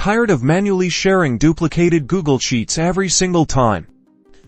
Tired of manually sharing duplicated Google Sheets every single time?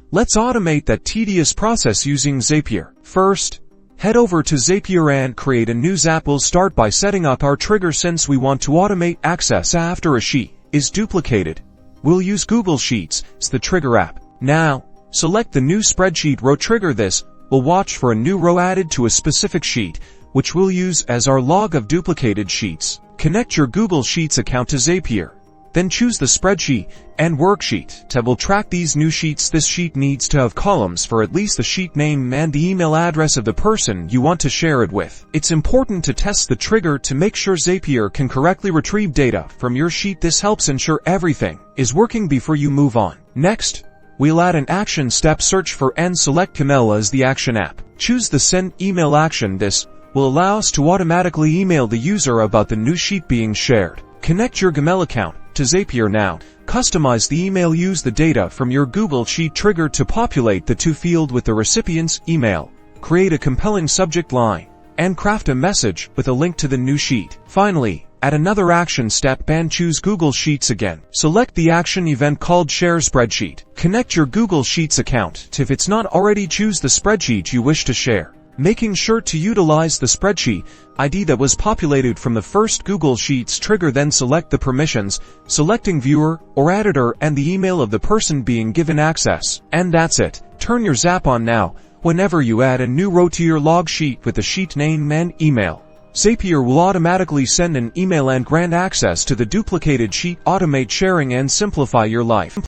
Let's automate that tedious process using Zapier. First, head over to Zapier and create a new Zap. We'll start by setting up our trigger since we want to automate access after a sheet is duplicated. We'll use Google Sheets as the trigger app. Now, select the new spreadsheet row. Trigger this. We'll watch for a new row added to a specific sheet, which we'll use as our log of duplicated sheets. Connect your Google Sheets account to Zapier. Then choose the Spreadsheet and Worksheet tab. Will track these new sheets. This sheet needs to have columns for at least the sheet name and the email address of the person you want to share it with. It's important to test the trigger to make sure Zapier can correctly retrieve data from your sheet. This helps ensure everything is working before you move on. Next, we'll add an action step. Search for and select Gmail as the action app. Choose the Send Email action. This will allow us to automatically email the user about the new sheet being shared. Connect your Gmail account to Zapier now. Customize the email. Use the data from your Google Sheet trigger to populate the to field with the recipient's email. Create a compelling subject line and craft a message with a link to the new sheet. Finally, add another action step and choose Google Sheets again. Select the action event called Share Spreadsheet. Connect your Google Sheets account to, if it's not already, choose the spreadsheet you wish to share, making sure to utilize the spreadsheet ID that was populated from the first Google Sheets trigger. Then select the permissions, selecting viewer or editor and the email of the person being given access. And that's it. Turn your Zap on now. Whenever you add a new row to your log sheet with the sheet name and email, Zapier will automatically send an email and grant access to the duplicated sheet. Automate sharing and simplify your life.